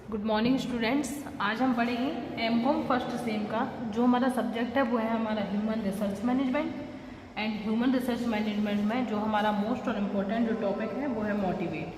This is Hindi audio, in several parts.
Good morning students. आज हम पढ़ेंगे एमकॉम फर्स्ट सेम का जो हमारा सब्जेक्ट है वो है हमारा human research management. And human research management में जो हमारा मोस्ट और इम्पोर्टेंट जो टॉपिक है वो है मोटिवेट,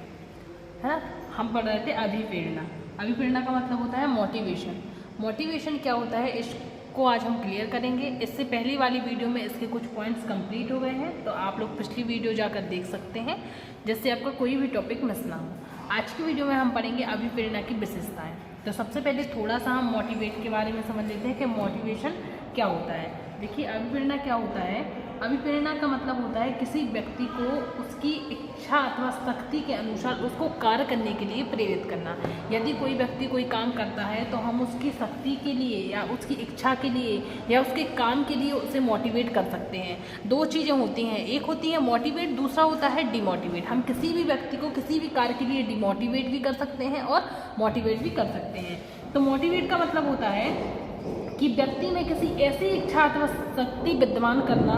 है ना। हम पढ़ रहे थे अभिप्रेरणा। अभिप्रेरणा का मतलब होता है मोटिवेशन। मोटिवेशन क्या होता है इसको आज हम क्लियर करेंगे। इससे पहली वाली वीडियो में इसके कुछ पॉइंट्स कंप्लीट हो गए हैं, तो आप लोग पिछली वीडियो जाकर देख सकते हैं जिससे आपका कोई भी टॉपिक मिस ना हो। आज की वीडियो में हम पढ़ेंगे अभिप्रेरणा की विशेषताएं। तो सबसे पहले थोड़ा सा हम मोटिवेट के बारे में समझ लेते हैं कि मोटिवेशन क्या होता है। देखिए, अभिप्रेरणा क्या होता है। अभिप्रेरणा का मतलब होता है किसी व्यक्ति को उसकी इच्छा अथवा शक्ति के अनुसार उसको कार्य करने के लिए प्रेरित करना। यदि कोई व्यक्ति कोई काम करता है तो हम उसकी शक्ति के लिए या उसकी इच्छा के लिए या उसके काम के लिए उसे मोटिवेट कर सकते हैं। दो चीज़ें होती हैं, एक होती है मोटिवेट, दूसरा होता है डिमोटिवेट। हम किसी भी व्यक्ति को किसी भी कार्य के लिए डिमोटिवेट भी कर सकते हैं और मोटिवेट भी कर सकते हैं। तो मोटिवेट का मतलब होता है कि व्यक्ति में किसी ऐसी इच्छा अथवा शक्ति विद्यमान करना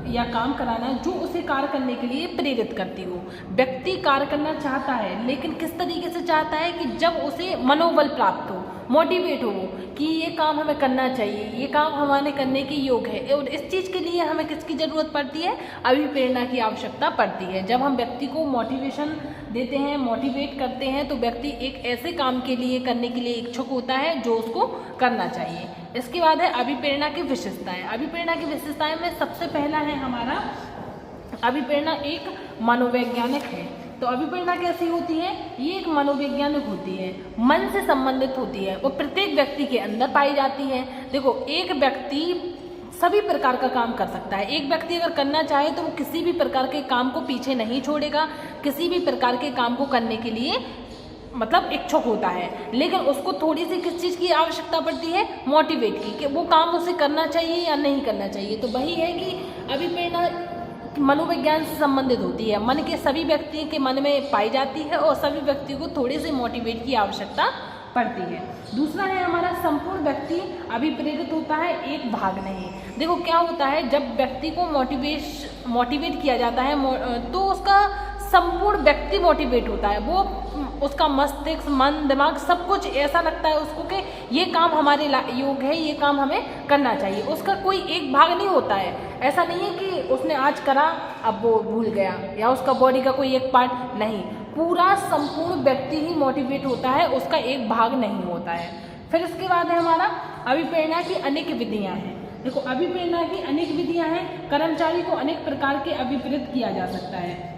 या काम कराना जो उसे कार्य करने के लिए प्रेरित करती हो। व्यक्ति कार्य करना चाहता है, लेकिन किस तरीके से चाहता है कि जब उसे मनोबल प्राप्त हो, मोटिवेट हो कि ये काम हमें करना चाहिए, ये काम हमारे करने के योग्य है। और इस चीज़ के लिए हमें किसकी ज़रूरत पड़ती है? अभिप्रेरणा की आवश्यकता पड़ती है। जब हम व्यक्ति को मोटिवेशन देते हैं, मोटिवेट करते हैं, तो व्यक्ति एक ऐसे काम के लिए करने के लिए इच्छुक होता है जो उसको करना चाहिए। इसके बाद है अभिप्रेरणा की विशेषताएं। अभिप्रेरणा की विशेषताएं में सबसे पहला है हमारा अभिप्रेरणा एक मनोवैज्ञानिक है। तो अभिप्रेरणा कैसी होती है? ये एक मनोवैज्ञानिक होती है, मन से संबंधित होती है और प्रत्येक व्यक्ति के अंदर पाई जाती है। देखो, एक व्यक्ति सभी प्रकार का काम कर सकता है। एक व्यक्ति अगर करना चाहे तो वो किसी भी प्रकार के काम को पीछे नहीं छोड़ेगा, किसी भी प्रकार के काम को करने के लिए मतलब इच्छुक होता है। लेकिन उसको थोड़ी सी किस चीज़ की आवश्यकता पड़ती है? मोटिवेट की, कि वो काम उसे करना चाहिए या नहीं करना चाहिए। तो वही है कि अभिप्रेरणा मनोविज्ञान से संबंधित होती है, मन के सभी व्यक्ति के मन में पाई जाती है और सभी व्यक्तियों को थोड़े से मोटिवेट की आवश्यकता पड़ती है। दूसरा है हमारा संपूर्ण व्यक्ति अभिप्रेरित होता है, एक भाग नहीं। देखो, क्या होता है जब व्यक्ति को मोटिवेट किया जाता है तो उसका संपूर्ण व्यक्ति मोटिवेट होता है। वो उसका मस्तिष्क, मन, दिमाग सब कुछ ऐसा लगता है उसको कि ये काम हमारे योग्य है, ये काम हमें करना चाहिए। उसका कोई एक भाग नहीं होता है। ऐसा नहीं है कि उसने आज करा अब वो भूल गया, या उसका बॉडी का कोई एक पार्ट नहीं। पूरा संपूर्ण व्यक्ति ही मोटिवेट होता है, उसका एक भाग नहीं होता है। फिर इसके बाद है हमारा अभिप्रेरणा की अनेक विधियाँ हैं। देखो, अभिप्रेरणा की अनेक विधियाँ हैं। कर्मचारी को अनेक प्रकार के अभिप्रेरित किया जा सकता है।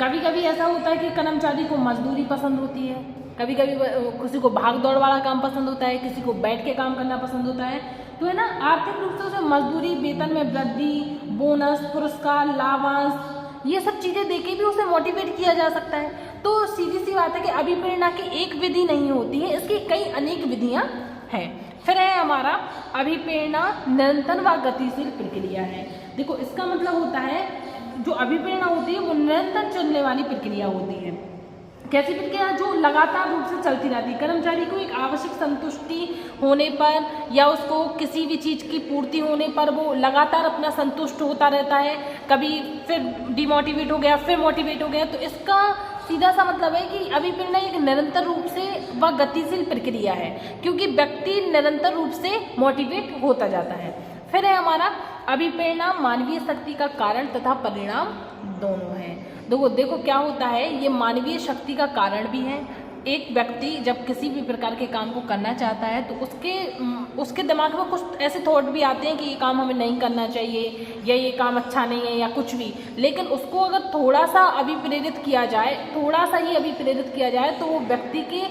कभी कभी ऐसा होता है कि कर्मचारी को मजदूरी पसंद होती है, कभी कभी किसी को भाग दौड़ वाला काम पसंद होता है, किसी को बैठ के काम करना पसंद होता है। तो है ना, आर्थिक रूप से उसे मजदूरी, वेतन में वृद्धि, बोनस, पुरस्कार, लाभांश, ये सब चीज़ें देके भी उसे मोटिवेट किया जा सकता है। तो सीधी सी बात है कि अभिप्रेरणा की एक विधि नहीं होती है, इसकी कई अनेक विधियाँ हैं। फिर है हमारा अभिप्रेरणा निरंतर व गतिशील प्रक्रिया है। देखो, इसका मतलब होता है जो अभिप्रेरणा होती है वो निरंतर चलने वाली प्रक्रिया होती है। कैसी प्रक्रिया? जो लगातार रूप से चलती रहती है। कर्मचारी को एक आवश्यक संतुष्टि होने पर या उसको किसी भी चीज़ की पूर्ति होने पर वो लगातार अपना संतुष्ट होता रहता है। कभी फिर डिमोटिवेट हो गया, फिर मोटिवेट हो गया। तो इसका सीधा सा मतलब है कि अभिप्रेरणा एक निरंतर रूप से व गतिशील प्रक्रिया है, क्योंकि व्यक्ति निरंतर रूप से मोटिवेट होता जाता है। फिर है हमारा अभिप्रेरणा मानवीय शक्ति का कारण तथा परिणाम दोनों है। देखो क्या होता है, ये मानवीय शक्ति का कारण भी है। एक व्यक्ति जब किसी भी प्रकार के काम को करना चाहता है तो उसके दिमाग में कुछ ऐसे थॉट भी आते हैं कि ये काम हमें नहीं करना चाहिए या ये काम अच्छा नहीं है या कुछ भी। लेकिन उसको अगर थोड़ा सा अभिप्रेरित किया जाए, थोड़ा सा ही अभिप्रेरित किया जाए, तो वो व्यक्ति के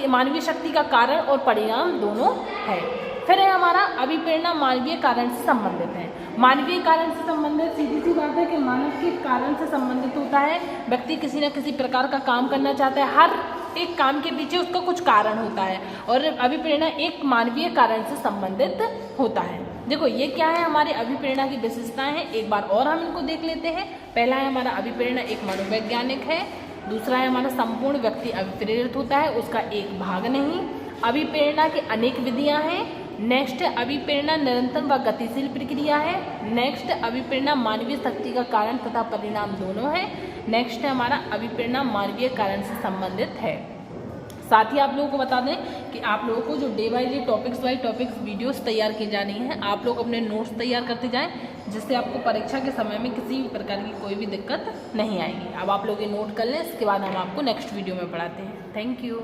मानवीय शक्ति का कारण और परिणाम दोनों है। फिर है हमारा अभिप्रेरणा मानवीय कारण से संबंधित है। मानवीय कारण से संबंधित सीधी सी बात है कि मानव के कारण से संबंधित होता है। व्यक्ति किसी न किसी प्रकार का काम करना चाहता है, हर एक काम के पीछे उसका कुछ कारण होता है, और अभिप्रेरणा एक मानवीय कारण से संबंधित होता है। देखो, ये क्या है हमारे अभिप्रेरणा की विशेषताएं हैं, एक बार और हम इनको देख लेते हैं। पहला है हमारा अभिप्रेरणा एक मनोवैज्ञानिक है। दूसरा है हमारा संपूर्ण व्यक्ति अभिप्रेरित होता है, उसका एक भाग नहीं। अभिप्रेरणा की अनेक विधियाँ हैं। नेक्स्ट अभिप्रेरणा निरंतर व गतिशील प्रक्रिया है। नेक्स्ट अभिप्रेरणा मानवीय शक्ति का कारण तथा परिणाम दोनों है। नेक्स्ट है हमारा अभिप्रेरणा मानवीय कारण से संबंधित है। साथ ही आप लोगों को बता दें कि आप लोगों को जो day by day topics videos तैयार की जा रही हैं, आप लोग अपने नोट्स तैयार करते जाएं, जिससे आपको परीक्षा के समय में किसी भी प्रकार की कोई भी दिक्कत नहीं आएगी। अब आप लोग ये नोट कर लें, इसके बाद हम आपको नेक्स्ट वीडियो में पढ़ाते हैं। Thank you.